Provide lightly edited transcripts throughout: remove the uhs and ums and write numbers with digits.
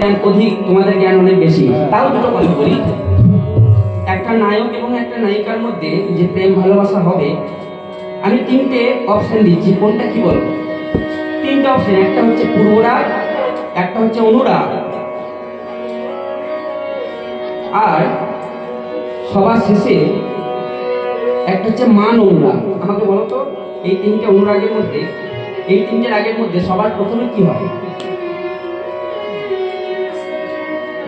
জ্ঞান অধিক, তোমাদের জ্ঞান অনেক বেশি। তাও দুটো কথা বলি। একটা নায়ক এবং একটা নায়িকার মধ্যে যে প্রেম ভালোবাসা হবে, আমি তিনটে অপশন দিচ্ছি, কোনটা কি বলবো? তিনটে অপশন, একটা হচ্ছে পূর্বরাগ, একটা হচ্ছে অনুরাগ, আর সবার শেষে একটা হচ্ছে মান অনুরাগ। আমাকে বলো তো, এই তিনটে অনুরাগের মধ্যে, এই তিনটে রাগের মধ্যে সবার প্রথমে কি হয়?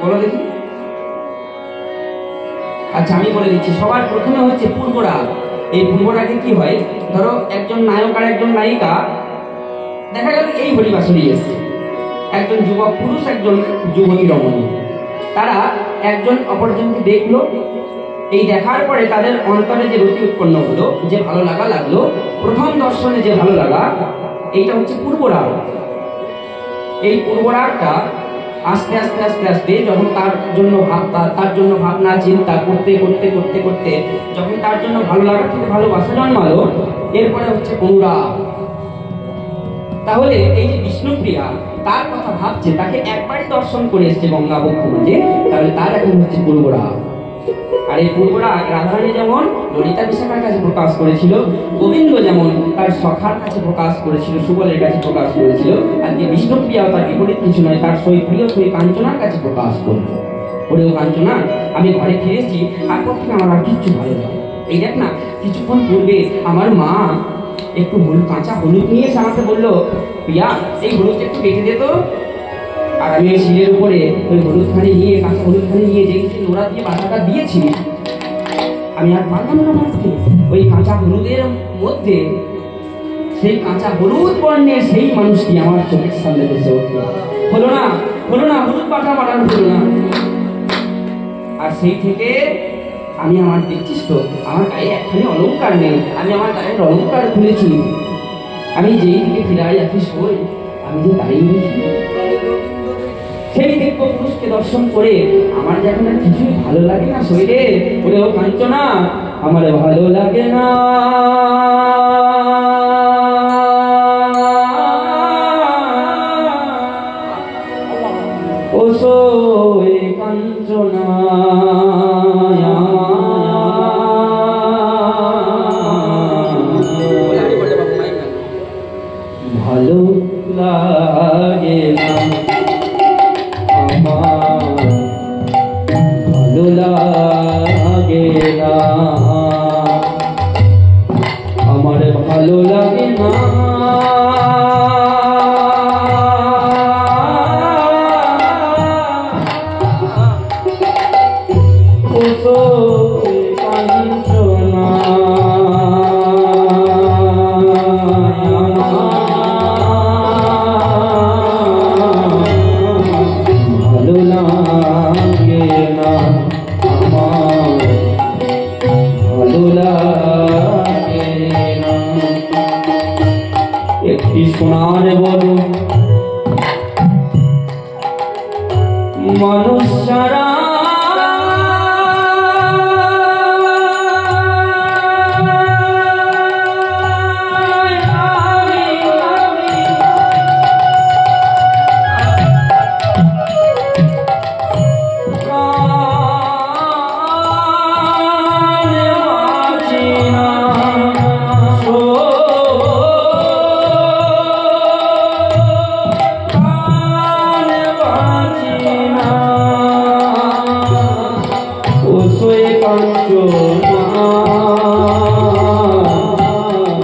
বলো দেখি। আচ্ছা, আমি বলে দিচ্ছি, সবার প্রথমে হচ্ছে পূর্বরাগ। এই পূর্বরাগে কি হয়? ধরো একজন নায়ক আর একজন নায়িকা, দেখা গেল এই হরিবাসরে এসছে, একজন যুবক পুরুষ, একজন যুবতী রমণী, তারা একজন অপরজনকে দেখলো। এই দেখার পরে তাদের অন্তরে যে রতি উৎপন্ন হলো, যে ভালো লাগা লাগলো, প্রথম দর্শনে যে ভালো লাগা, এইটা হচ্ছে পূর্বরাগ। এই পূর্বরাগটা আস্তে আস্তে আস্তে আস্তে যখন তার জন্য ভাবনা চিন্তা করতে করতে করতে করতে যখন তার জন্য ভালো লাগা থেকে ভালোবাসা জন্মালো, এরপরে হচ্ছে অনুরাগ। তাহলে এই যে বিষ্ণুপ্রিয়া তার কথা ভাবছে, তাকে একবারই দর্শন করে এসছে গঙ্গা বক্ষ মাঝে, তাহলে তার এখন হচ্ছে পূর্বরাগ। আর এই পূর্বরাগ রাধারানী যেমন ললিতা বিশাখার কাছে প্রকাশ করেছিল, গোবিন্দ যেমন তার সখার কাছে প্রকাশ করেছিল, সুবলের কাছে প্রকাশ করেছিল, আজকে বিষ্ণুপ্রিয়াও তার বিপরীত কিছু নয়, তার সই প্রিয় সই কাঞ্চনার কাছে প্রকাশ করল। ওরেও কাঞ্চনা, আমি ঘরে ফিরেছি, আর থেকে আমার আর কিচ্ছু ভালো লাগে। এই দেখ না, কিছুক্ষণ পূর্বে আমার মা একটু কাঁচা হলুদ নিয়ে এসে আমাকে বললো, প্রিয়া এই হলুদ একটু কেটে দে তো। আর আমি ওই শিলের উপরে ওই হলুদখানি নিয়ে, কাঁচা হলুদখানি নিয়ে যে নোড়া দিয়ে বাটাটা দিয়েছি, আমি আর পারলাম না মাছকে। ওই কাঁচা হলুদের মধ্যে সেই কাঁচা হলুদ বর্ণের সেই মানুষটি আমার চোখের সামনে ভেসে উঠল। হলো না হলুদ বাটানো হলো না। আর সেই থেকে আমি আমার দেখছিস তো, আমার গায়ে একখানি অলঙ্কার নেই, আমি আমার গায়ের অলঙ্কার খুলেছি। আমি যেই দিকে ফিরাই রাখি সই, আমি যে দাঁড়িয়ে দেখি, সেই দিব্য পুরুষকে দর্শন করে আমার যখন আর কিছুই ভালো লাগে না শরীরে, বলে ও কাঞ্চনা আমার ভালো লাগে না, ও সই কাঞ্চনা ভালো লাগে না, ভালো লাগে না, আমার ভালো লাগে না, শোনার বলো মানুষ সারা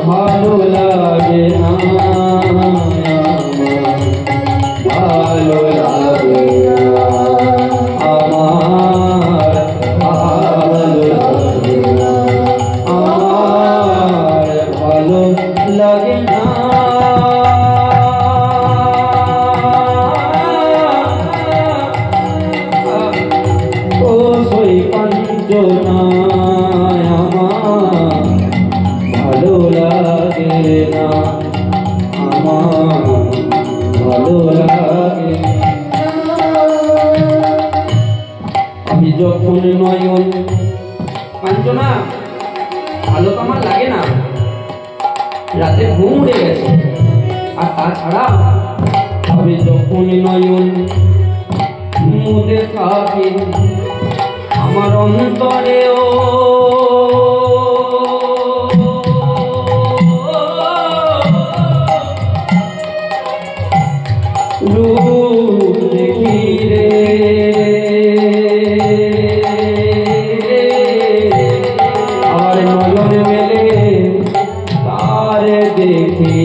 ভালো লাগে না, ভালো লাগে না, আমার ভালো লাগে না, আমার ভালো লাগে না, ও সই কাঞ্চনা ভালো লাগে না, আমার ভালো লাগে। আমি যখন নয়ন কাঞ্চনা ভালো তো আমার লাগে না, রাতে ঘুম উড়ে গেছে, আর তাছাড়া আমি যখন নয়ন দূরে থাকে আমার অন্তরেও রূপ দেখি রে আর নয়ন মেলে তার দেখি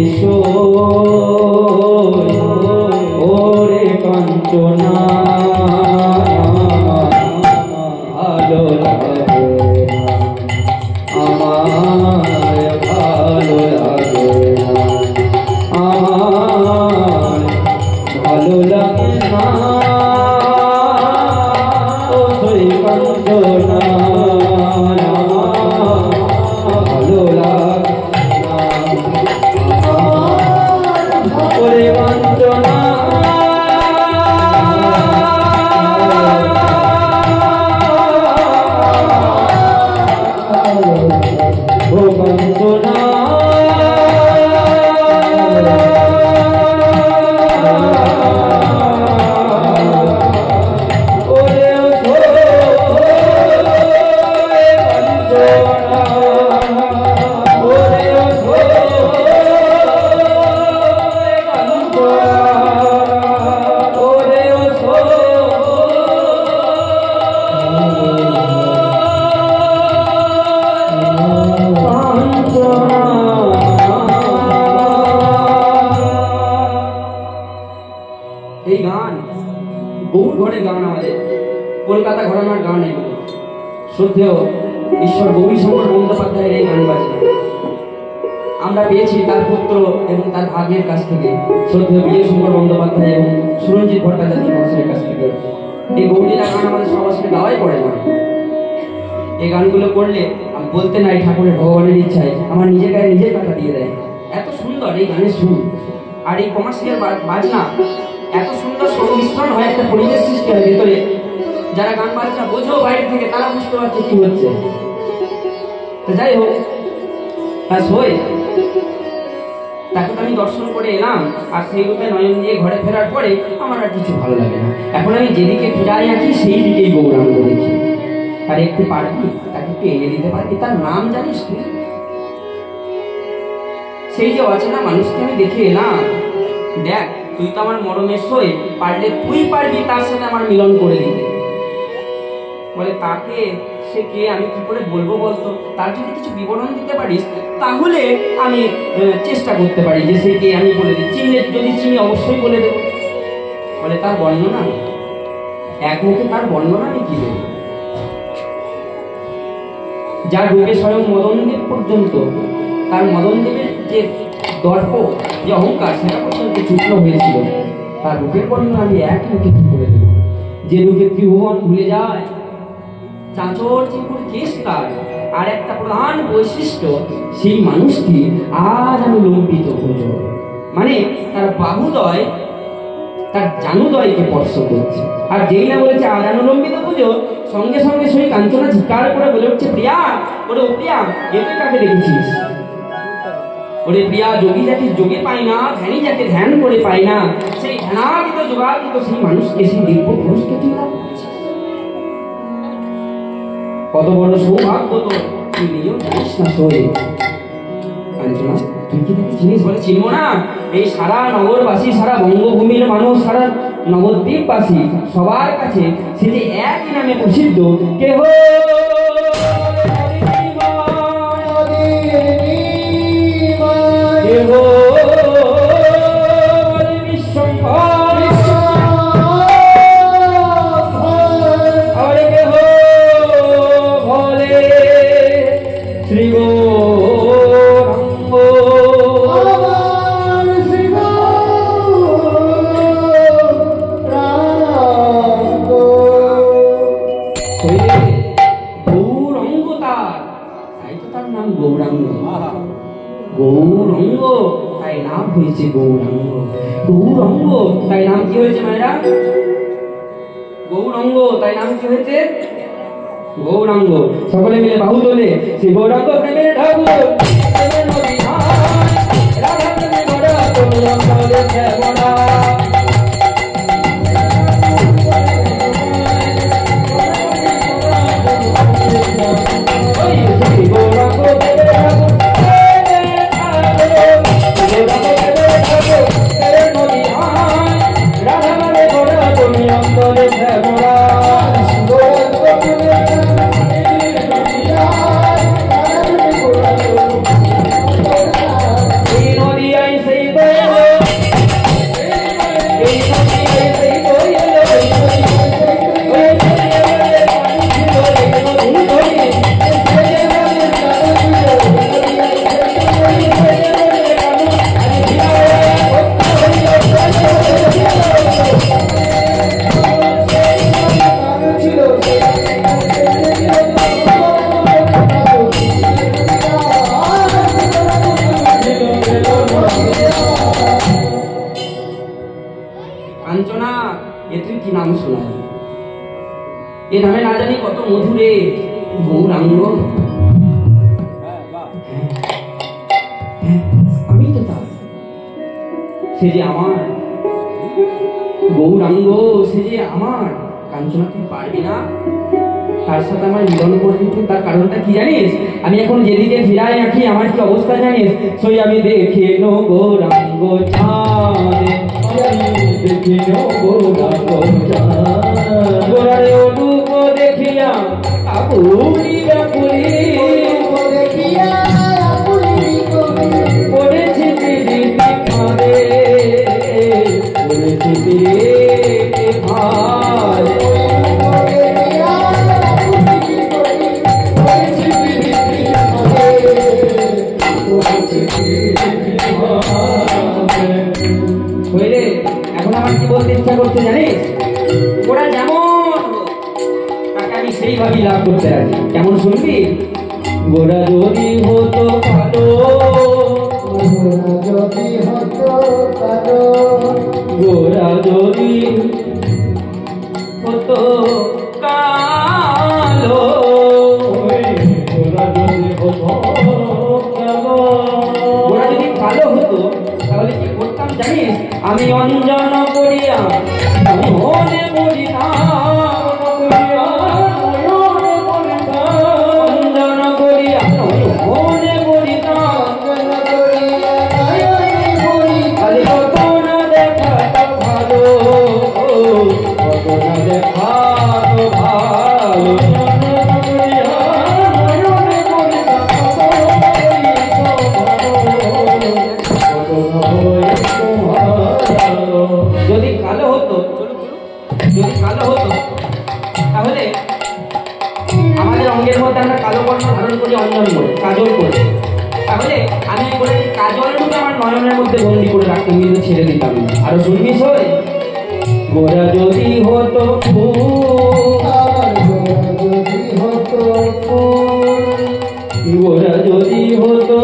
ওরে কাঞ্চনা ভালো লাগে আমার ভালো লাগে আমার ভালো লাগে না ওরে কাঞ্চনা ভালো লাগে না ওরে কাঞ্চনা এই গান বহু ঘরে গান আমাদের কলকাতা ঘরানার গান এগুলো শ্রদ্ধেয় ঈশ্বর গৌরীশঙ্কর বন্দ্যোপাধ্যায়ের এই গান বাজনা আমরা পেয়েছি তার পুত্র এবং তার ভাগ্যের কাছ থেকে শ্রদ্ধেয় বিজয়শঙ্কর বন্দ্যোপাধ্যায় এবং সুরঞ্জিত ভট্টাচার্য মহাশয়ের কাছ থেকে এই গৌরীলা গান আমাদের সবার সাথে গাওয়াই পড়ে না এই গানগুলো করলে আমি বলতে নাই ঠাকুরের ভগবানের ইচ্ছায় আমার নিজের গায়ে নিজের কাটা দিয়ে দেয় এত সুন্দর এই গানের সুর আর এই কমার্শিয়াল বাজনা এত সুন্দর সংমিশ্রণ হয় একটা পরিবেশ সৃষ্টি হয় ভেতরে যারা গান বাজনা বোঝো বাইরে থেকে তারা বুঝতে পারছে কি হচ্ছে তো যাই হোক তাকে তো আমি দর্শন করে এলাম আর সেই রূপে নয়ন দিয়ে ঘরে ফেরার পরে আমার আর কিছু ভালো লাগে না এখন আমি যেদিকে ফিরাই আছি সেই দিকেই গৌরাঙ্গ দেখি আর একটু পারবি তাকে একটু এনে দিতে পারবি তার নাম জানিস তুই সেই যে অচেনা মানুষকে আমি দেখে এলাম দেখ তুই তো আমার মরমের সই পারলে তুই পারবি তার সাথে আমার মিলন করে দিতে বলে তাকে সে কে আমি কি করে বলবো বলতো তার যদি কিছু বিবরণ দিতে পারিস তাহলে আমি চেষ্টা করতে পারি যে সে কে আমি বলে দিই চিনলে যদি চিনি অবশ্যই বলে দেবো বলে তার বর্ণনা এক মুখে তার বর্ণনা আমি কি দেবো যার রূপে স্বয়ং মদনদেব পর্যন্ত তার মদনদেবের যে দর্প যে অহংকার সেটা পর্যন্ত চূর্ণ হয়েছিল তার রূপের বর্ণনা আমি এক মুখে কি করে দেবো যে রূপে ত্রিভুবন ভুলে যায় চাঁচর চিপুর কেশ তার আর একটা প্রধান বৈশিষ্ট্য সেই মানুষটি আজ আমি লম্বিত পুজো মানে তার বাহুদয় তার জানুদয়কে স্পর্শ করছে আর যেই না বলেছে আজ অনুলম্বিত পুজো সঙ্গে সঙ্গে সেই কাঞ্চনা ঝিকার করে বলে উঠছে প্রিয়া ওরে ও প্রিয়া এ তুই কাকে দেখেছিস ওরে প্রিয়া যোগী যাকে যোগে পায় না ধ্যানী যাকে ধ্যান করে পায় না সেই ধ্যানাদিত যোগাদিত সেই মানুষকে সেই দিব্য পুরুষকে তুই লাভ করছিস কত বড় সৌভাগ্য তো তুই নিজেও জানিস না সই কাঞ্চনা তুই কি তাকে চিনিস বলে চিনবো না এই সারা নগরবাসী সারা বঙ্গভূমির মানুষ সারা নবদ্বীপবাসী সবার কাছে সে যে একই নামে প্রসিদ্ধ কেহ গৌরাঙ্গ তাই নাম হয়েছে গৌরাঙ্গ গৌরাঙ্গ তাই নাম কি হয়েছে মায়েরা গৌরাঙ্গ তাই নাম কি হয়েছে গৌরাঙ্গ সকলে মিলে বাহু তোলে শ্রী গৌরাঙ্গ প্রেমের ঠাকুর প্রেমের নদী রাধা প্রেমে গড়া তুমি এ নামে না জানি কত মধুরে গৌরাঙ্গ। আমি তো তার, সে যে আমার গৌরাঙ্গ, সে যে আমার। কাঞ্চনা, তুই পারবি না তার সাথে আমার মিলন করে দিতে? তার কারণটা কি জানিস? আমি এখন যেদিকে ফিরাই রাখি আমার কি অবস্থা জানিস? সই আমি দেখে নো গৌরাঙ্গ চাঁদ, দেখে নো গৌরাঙ্গ চাঁদ, গোরারে রূপ দেখিয়া আকুলি আকুলি দেখিয়া আকুলি পড়েছে দিদি খারে, পড়েছে দিদি ভাই। এখন আমার কি বলতে ইচ্ছা করতে জানিস? ওরা যেমন তাকে আমি সেইভাবেই লাভ করতে রাজি। কেমন শুনবি? গোরা যদি হতো কালো, যদি হতো কালো, গোরা যদি হতো কালো, গোরা যদি হতো কালো, গোরা যদি কালো হতো তাহলে কি করতাম জানিস? আমি অঞ্জন করিয়া মনে মরি না, অঞ্জন করিয়া মনে মরি না, খালি কত না দেখা ভালো, কত না দেখা ভালো, যদি কালো হতো, যদি কালো হতো তাহলে আমাদের অঙ্গের মধ্যে আমরা কালো বর্ণ ধারণ করি, অঞ্জন করে, কাজল করে, তাহলে আমি করে কাজল রূপে আমার নয়নের মধ্যে বন্দি করে রাখতাম, কিন্তু ছেড়ে দিতাম না। আরো শুনবি সই? গোরা যদি হতো গোরা যদি হতো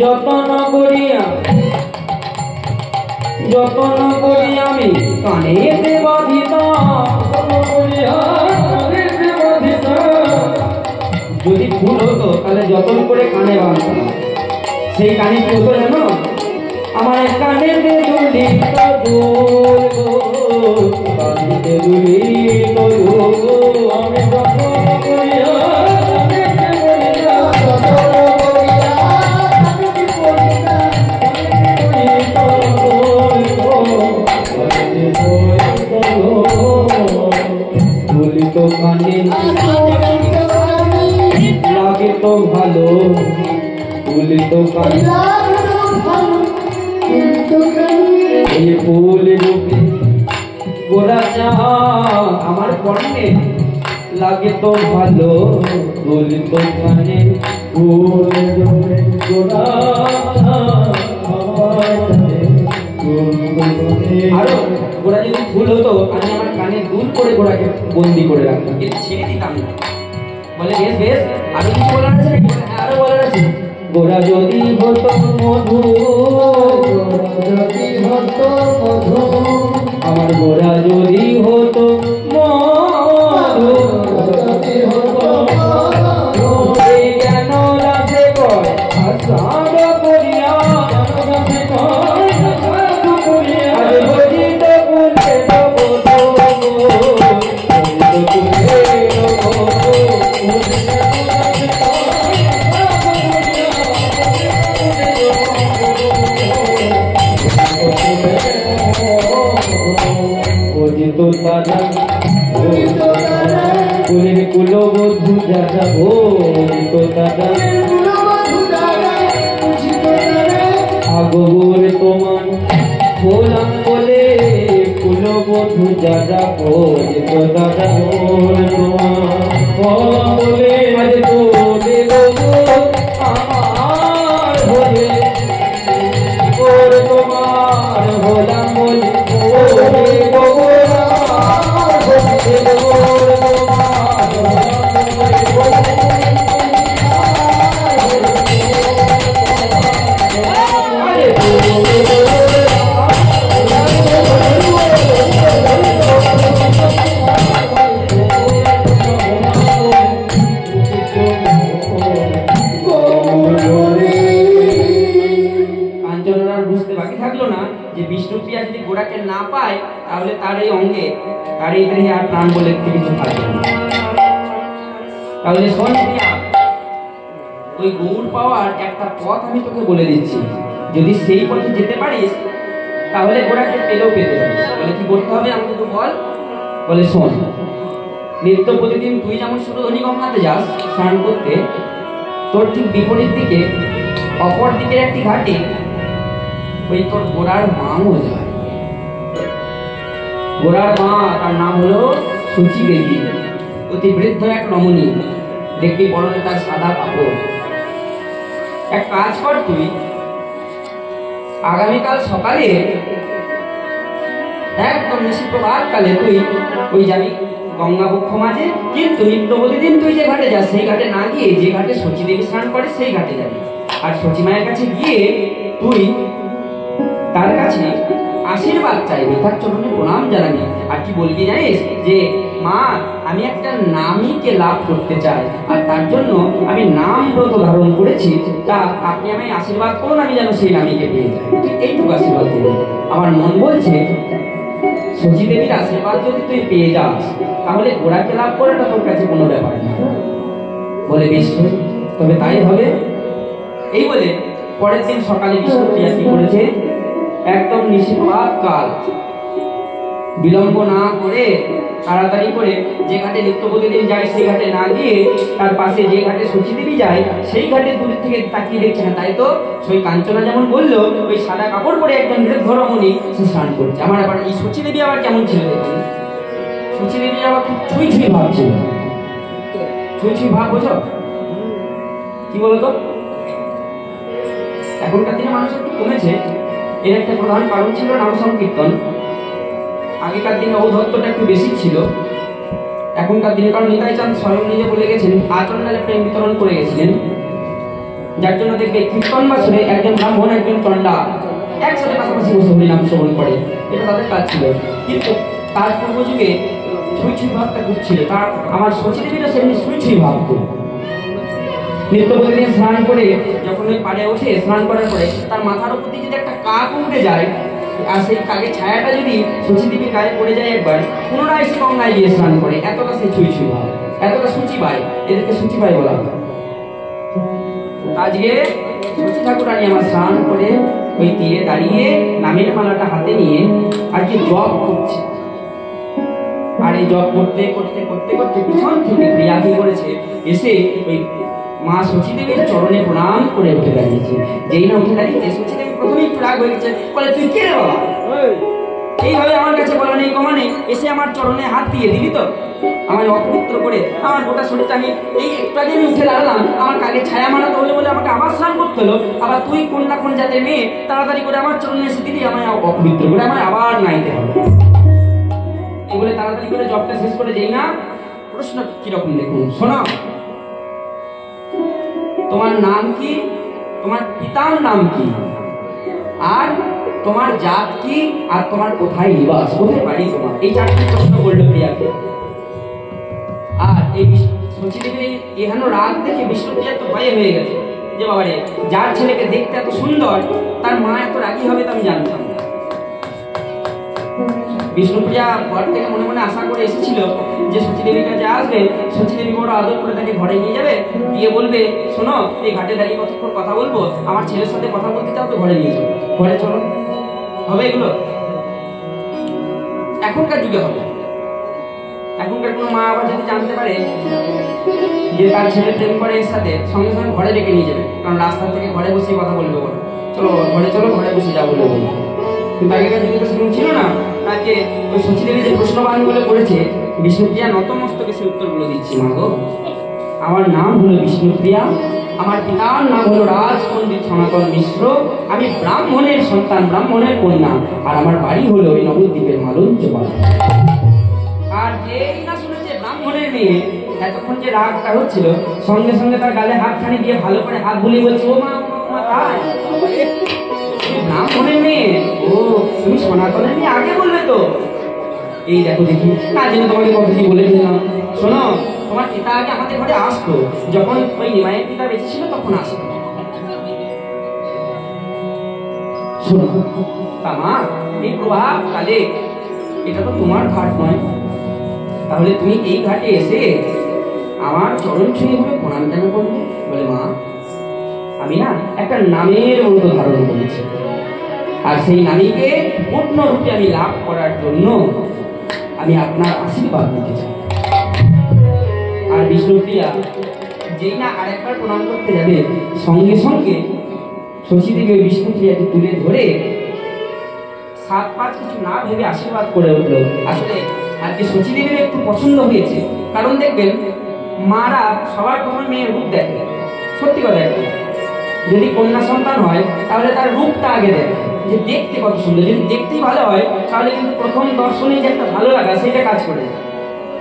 যতন করিয়া, যতন করি আমি কানেতে বাঁধিতাম, যদি ফুল হতো তাহলে যতন করে কানে বাঁধতাম। সেই কানে কি হতো জানো? আমার কানেতে দুলি কানেতে দুলি আমি যতন করিয়া তো কানে লাগে তো ভালো, ফুল তো কানে এই ফুল রূপে গোরা চাঁদ আমার কর্ণে লাগে তো ভালো, ফুল তো কানে ফুল রূপে গোরা। আরো গোরা যদি ফুল হতো আমি আমার কানে দুল করে গোড়াকে বন্দি করে রাখতাম, কিন্তু ছেড়ে দিতাম না। বলে বেশ বেশ, আরো কিছু বলার আছে নাকি? আরো বলার আছে। গোরা যদি হতো মধু, যদি হতো মধু, আমার গোরা যদি হতো মধু, যদি হতো মধু, এই কেন রাতে কয় আসাদ করিয়া, আরে বলি তো বলে দেবো বধূ যারা খোঁজ তো দাদা বলে আজ তোলে আমার হলে ওর তোমার হলাম বলে বিষ্ণুপ্রিয়া যদি গোড়াকে না পায় তাহলে তার এই অঙ্গে তার এই দেহে আর প্রাণ বলে কিছু থাকবে না। তাহলে শোন প্রিয়া, ওই গৌর পাওয়ার একটা পথ আমি তোকে বলে দিচ্ছি, যদি সেই পথে যেতে পারিস তাহলে গোড়াকে পেলেও পেতে পারিস। বলে কি করতে হবে আমাকে তো বল। বলে শোন, নিত্য প্রতিদিন তুই যেমন সুরধনী গঙ্গাতে যাস স্নান করতে, তোর ঠিক বিপরীত দিকে অপর দিকের একটি ঘাটে ওই তোর গোড়ার মাও যায়। গোড়ার মা, তার নাম হলো সুচি দেবী, অতি বৃদ্ধ এক রমণী, দেখবি পরনে তার সাদা কাপড়। এক কাজ কর, তুই আগামীকাল সকালে একদম নিশিপ্রভাত কালে তুই ওই যাবি গঙ্গা বক্ষ মাঝে, কিন্তু নিত্য প্রতিদিন তুই যে ঘাটে যাস সেই ঘাটে না গিয়ে যে ঘাটে শচী দেবী স্নান করে সেই ঘাটে যাবি। আর শচী মায়ের কাছে গিয়ে তুই তার কাছে আশীর্বাদ চাইবি, তার চরণে প্রণাম জানাবি। আর কি বলবি জানিস, যে মা আমি একটা নামীকে লাভ করতে চাই, আর তার জন্য আমি নাম ব্রত ধারণ করেছি, তা আপনি আমায় আশীর্বাদ করুন আমি যেন সেই নামীকে পেয়ে যাই। তুই এইটুকু আশীর্বাদ দিবি। আমার মন বলছে শচী দেবীর আশীর্বাদ যদি তুই পেয়ে যাস তাহলে গোড়াকে লাভ করাটা তোর কাছে কোনো ব্যাপার না। বলে বেশ, তবে তাই হবে। এই বলে পরের দিন সকালে বিষ্ণুপ্রিয়া কি করেছে, একদম নিশিপ্রভাত কাল বিলম্ব না করে তাড়াতাড়ি করে যে ঘাটে নিত্য প্রতিদিন যায় সেই ঘাটে না গিয়ে তার পাশে যে ঘাটে শচী দেবী যায় সেই ঘাটে দূর থেকে তাকিয়ে দেখছে, না তাই তো সেই কাঞ্চনা যেমন বললো ওই সাদা কাপড় পরে একজন বৃদ্ধ রমণী সে স্নান করছে। আমার আবার এই শচী দেবী আবার কেমন ছিল দেখুন, শচী দেবী আবার খুব ছুঁই ছুঁই ভাব ছিল। ছুঁই ছুঁই ভাব বোঝো কি বলতো? এখনকার দিনে মানুষ একটু কমেছে, এর একটা প্রধান কারণ ছিল নাম সংকীর্তন। আগেকার দিনে ঔদ্ধত্যটা একটু বেশি ছিল, এখনকার দিনে কারণ নিতাই চাঁদ স্বয়ং নিজে বলে গেছেন আচরণালে প্রেম বিতরণ করে গেছিলেন, যার জন্য দেখবে কীর্তন বাসরে একজন ব্রাহ্মণ একজন চণ্ডা একসাথে পাশাপাশি বসে হরিনাম শ্রবণ করে, এটা তাদের কাজ ছিল। কিন্তু তার পূর্ব যুগে ছুঁই ছুঁই ভাবটা খুব ছিল। তার আমার শচী দেবীরা সেমনি ছুঁই ছুঁই ভাব খুব। নিত্য প্রতিদিন স্নান করে যখন ওই পাড়ে ওঠে, স্নান করার পরে তার মাথার উপর দিয়ে যদি একটা কাক উঠে যায় আর সেই কাকের ছায়াটা যদি শচী দেবীর গায়ে পড়ে যায় একবার, পুনরায় সে গঙ্গায় গিয়ে স্নান করে। এতটা সে ছুঁই ছুঁই ভাব, এতটা সূচি পায়, এদেরকে সূচি পায় বলা হয়। আজকে শচী ঠাকুরানী আমার স্নান করে ওই তীরে দাঁড়িয়ে নামের মালাটা হাতে নিয়ে আর কি জপ করছে। আর এই জপ করতে করতে করতে করতে পিছন থেকে প্রিয়া কি করেছে, এসে ওই মা শচী দেবীর চরণে প্রণাম করে উঠে দাঁড়িয়েছে। যেই না উঠে দাঁড়িয়েছে শচী দেবী প্রথমে একটু রাগ হয়ে গেছে, বলে তুই কে রে বাবা, এইভাবে আমার কাছে বলা নেই কমানে এসে আমার চরণে হাত দিয়ে দিবি তো, আমায় অপবিত্র করে আমার গোটা শরীরটা আমি এই একটু আগে আমি উঠে দাঁড়ালাম, আমার কাকে ছায়া মারাতে হলে বলে আমাকে আবার স্নান করতে হলো, আবার তুই কোন না কোন জাতের মেয়ে তাড়াতাড়ি করে আমার চরণে এসে দিবি, আমায় অপবিত্র করে আমায় আবার নাইতে হবে। এই বলে তাড়াতাড়ি করে জবটা শেষ করে যেই না প্রশ্ন কিরকম দেখুন, শোনো তোমার নাম কি, তোমার পিতার নাম কি, আর তোমার জাত কি, আর তোমার কোথায় নিবাস, কোথায় বাড়ি তোমার, এই চারটি প্রশ্ন করলো প্রিয়াকে। আর এই শচী দেবীর এহেন রাগ দেখে বিষ্ণুপ্রিয়া তো ভয়ে হয়ে গেছে, যে বাবারে যার ছেলেকে দেখতে এত সুন্দর তার মা এত রাগী হবে তো আমি জানতাম না। বিষ্ণুপ্রিয়া ঘর থেকে মনে মনে আশা করে এসেছিল যে শচী দেবীর কাছে আসবে, শচী দেবী বড় আদর করে তাকে ঘরে নিয়ে যাবে, দিয়ে বলবে শোনো এই ঘাটে দাঁড়িয়ে কতক্ষণ কথা বলবো, আমার ছেলের সাথে কথা বলতে চাও তো ঘরে নিয়ে যাবো, ঘরে চলো, হবে এগুলো? এখনকার যুগে হবে। এখনকার কোনো মা আবার যদি জানতে পারে যে তার ছেলে প্রেম করে এর সাথে, সঙ্গে সঙ্গে ঘরে ডেকে নিয়ে যাবে, কারণ রাস্তা থেকে ঘরে বসে কথা বলবে, বলো চলো ঘরে চলো, ঘরে বসে যাবো বলবো। কিন্তু আগেকার যুগে তো সেরকম ছিল না। তাকে ওই সচিদেবী যে প্রশ্নবাণগুলো করেছে, বিষ্ণুপ্রিয়া নতমস্তকে সে উত্তরগুলো দিচ্ছি। মা গো, আমার নাম হলো বিষ্ণুপ্রিয়া, আমার পিতার নাম হলো রাজ পণ্ডিত সনাতন মিশ্র, আমি ব্রাহ্মণের সন্তান, ব্রাহ্মণের কন্যা, আর আমার বাড়ি হলো ওই নবদ্বীপের মালঞ্চপাড়া। আর যেই না শুনেছে ব্রাহ্মণের মেয়ে, এতক্ষণ যে রাগটা হচ্ছিল, সঙ্গে সঙ্গে তার গালে হাতখানি দিয়ে ভালো করে হাত বুলিয়ে বলছে, ও মা তাই তুমি ব্রাহ্মণের মেয়ে? ও তুমি সনাতনের মেয়ে, আগে বলবে তো। এই দেখো দেখি, না জেনে তোমাকে কথাটি বলে দিলাম। শোনো, তোমার পিতা আগে আমাদের ঘরে আসতো, যখন ওই নিমাইয়ের পিতা বেঁচে ছিল তখন আসতো। শোনো তা মা, এই প্রভাব কালে এটা তো তোমার ঘাট নয়, তাহলে তুমি এই ঘাটে এসে আমার চরণ ছুঁয়ে ভাবে প্রণাম কেন করবে? বলে মা, আমি না একটা নামের মতো ধারণ করেছি, আর সেই নামীকে পূর্ণ রূপে আমি লাভ করার জন্য আমি আপনার আশীর্বাদ নিতে চাই। আর বিষ্ণুপ্রিয়া যেই না আরেকবার প্রণাম করতে যাবে, সঙ্গে সঙ্গে শশীদেবী ওই বিষ্ণুপ্রিয়াকে তুলে ধরে 7-5 কিছু না ভেবে আশীর্বাদ করে উঠলো। আসলে আজকে শচীদেবীর একটু পছন্দ হয়েছে, কারণ দেখবেন মারা সবার প্রথমে মেয়ের রূপ দেখে। সত্যি কথা, যদি কন্যা সন্তান হয় তাহলে তার রূপটা আগে দেখে, যে দেখতে কত সুন্দর। যদি দেখতেই ভালো হয় তাহলে কিন্তু প্রথম দর্শনে যে একটা ভালো লাগা সেটা কাজ করে।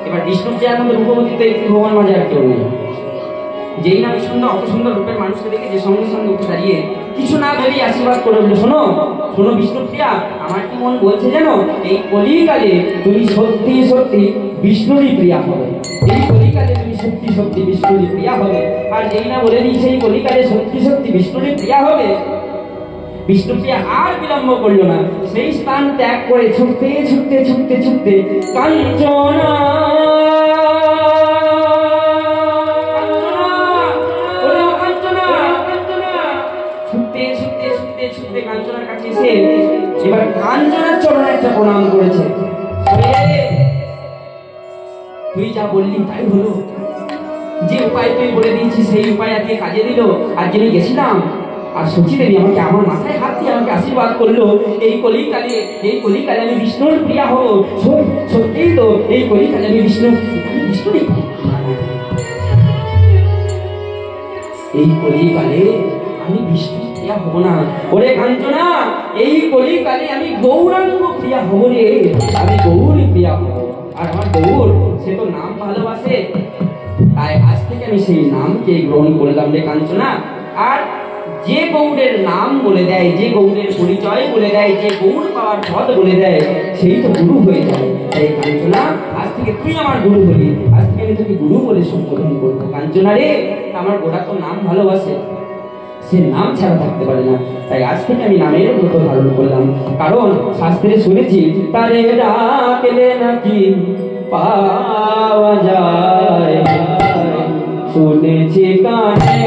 এবার বিষ্ণুপ্রিয়ার মধ্যে রূপবতী তো এই ভগবান মাঝে আর কেউ নেই। যেই না সুন্দর, অত সুন্দর রূপের মানুষকে দেখে যে সঙ্গে সঙ্গে উঠে দাঁড়িয়ে কিছু না ভেবেই আশীর্বাদ করে বললো, শোনো শোনো বিষ্ণুপ্রিয়া, আমার কি মন বলছে জানো, এই কলিকালে তুমি সত্যি সত্যি বিষ্ণুরই প্রিয়া হবে। এই কলিকালে তুমি সত্যি সত্যি বিষ্ণুরই প্রিয়া হবে। আর যেই না বলে দিই সেই কলিকালে সত্যি সত্যি বিষ্ণুরই প্রিয়া হবে, বিষ্ণুপ্রিয়া আর বিলম্ব করলো না, সেই স্থান ত্যাগ করে ছুটতে ছুটতে ছুটতে ছুটতে কাঞ্চনা কাঞ্চনার কাছে এসে এবার কাঞ্চনার চরণে একটা প্রণাম করেছে। তুই যা বললি তাই হলো, যে উপায় তুই বলে দিয়েছি সেই উপায় আজকে কাজে দিল। আর যিনি গেছিলাম, আর শচীদেবী আমাকে আমার মাথায় হাত দিয়ে আমাকে আশীর্বাদ করলো, এই কলিকালে আমি বিষ্ণুর প্রিয়া হব। সত্যিই তো এই কলিকালে আমি বিষ্ণুরই, এই কলিকালে আমি বিষ্ণু প্রিয়া হব না। ওরে কাঞ্চনা, এই কলিকালে আমি গৌরাঙ্গ প্রিয়া হব রে, আমি গৌরী প্রিয়া হব। আর আমার গৌর সে তো নাম ভালোবাসে, তাই আজ থেকে আমি সেই নামকে গ্রহণ করলাম রে কাঞ্চনা। আর যে গৌরের নাম বলে দেয়, যে গৌরের পরিচয় বলে দেয়, যে গৌর পাওয়ার পথ বলে দেয়, সেই তো গুরু হয়ে যায়। তাই কাঞ্চনা, আজ থেকে তুই আমার গুরু হলি, আজ থেকে আমি তোকে গুরু বলে সম্বোধন করবো। কাঞ্চনা রে, আমার গোটা তো নাম ভালোবাসে, সে নাম ছাড়া থাকতে পারে না, তাই আজ থেকে আমি নামের মতো ধারণ করলাম। কারণ শাস্ত্রে শুনেছি, তারে ডাকলে নাকি পাওয়া যায়, শুনেছি কানে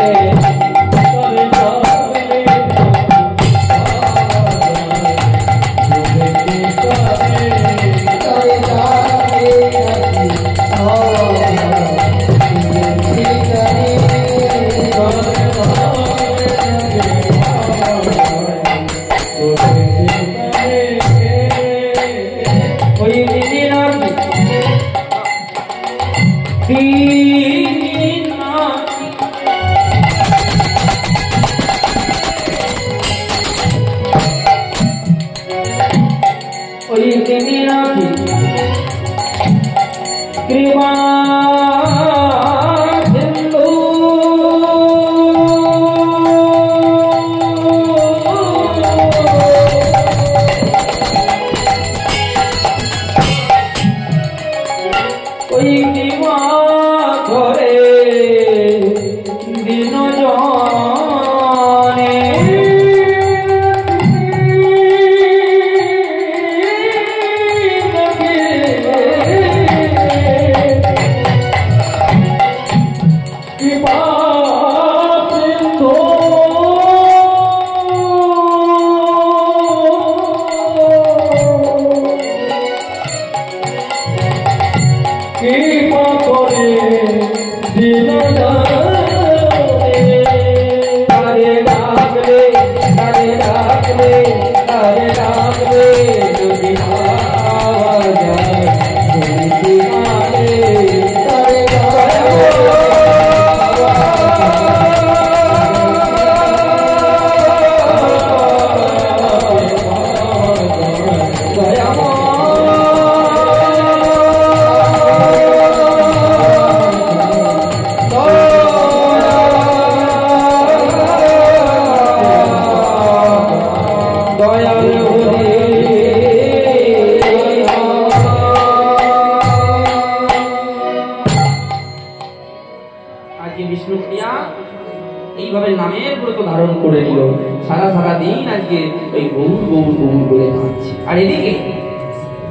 সারা সারা দিন আজকে ওই গৌর গৌর গৌর বলে খাচ্ছে। আর এদিকে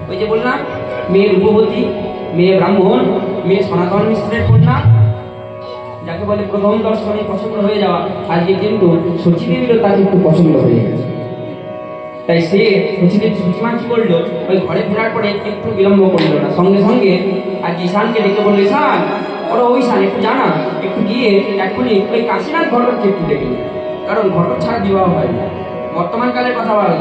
ওই যে বললাম মেয়ে রূপবতী, মেয়ে ব্রাহ্মণ, মেয়ে সনাতন মিশ্রের কন্যা, যাকে বলে প্রথম দর্শনে পছন্দ হয়ে যাওয়া, আজকে কিন্তু সচিদেবীরও তাকে একটু পছন্দ হয়ে গেছে। তাই সে সচিমা কি করলো, ওই ঘরে ফেরার পরে একটু বিলম্ব করলো না, সঙ্গে সঙ্গে আর ঈশানকে ডেকে বললো, ঈশান ওরা ওই ঈশান একটু জানা, একটু গিয়ে এক্ষুনি ওই কাশীনাথ ঘটককে একটু ডেকে নিই, কারণ ঘটক ছাড়া বিবাহ হয় না। বর্তমানকালের কথা বলা,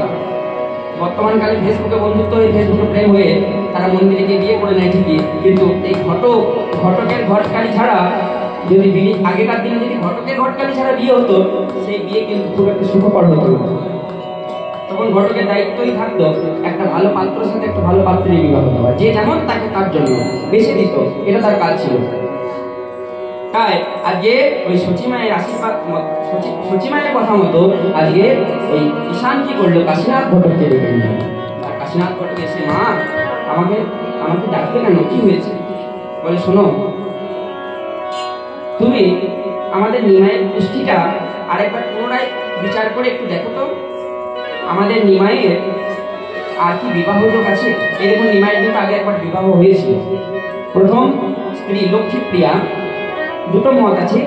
বর্তমানকালে ফেসবুকে বন্ধুত্ব হয়ে, ফেসবুকে প্রেম হয়ে তারা মন্দিরে গিয়ে বিয়ে করে নেয় ঠিকই, কিন্তু এই ঘটকের ঘটকালি ছাড়া যদি আগেকার দিনে যদি ঘটকের ঘটকালি ছাড়া বিয়ে হতো, সেই বিয়ে কিন্তু খুব একটা সুখকর হতো না। তখন ঘটকের দায়িত্বই থাকতো একটা ভালো পাত্রের সাথে একটা ভালো পাত্রের বিবাহ দেওয়া, যে যেমন তাকে তার জন্য বেছে দিত, এটা তার কাজ ছিল। তাই আজকে ওই সচিমায়ের আশীর্বাদ, সচিমায়ের কথা মতো আজকে ওই ঈশান কি করলো, কাশীনাথ ঘটককে ডেকে নিল। আর কাশীনাথ ঘটক এসে, মা আমাকে ডাকবে কেন, কি হয়েছে? বলে, শোনো, তুমি আমাদের নিমাইয়ের গোষ্ঠীটা আরেকবার পুনরায় বিচার করে একটু দেখো তো, আমাদের নিমাইয়ের আর কি বিবাহ যোগ আছে। এরকম নিমাইয়ের কিন্তু আগে একবার বিবাহ হয়েছিল। প্রথম স্ত্রী লক্ষ্মীপ্রিয়া, দুটো মত আছে,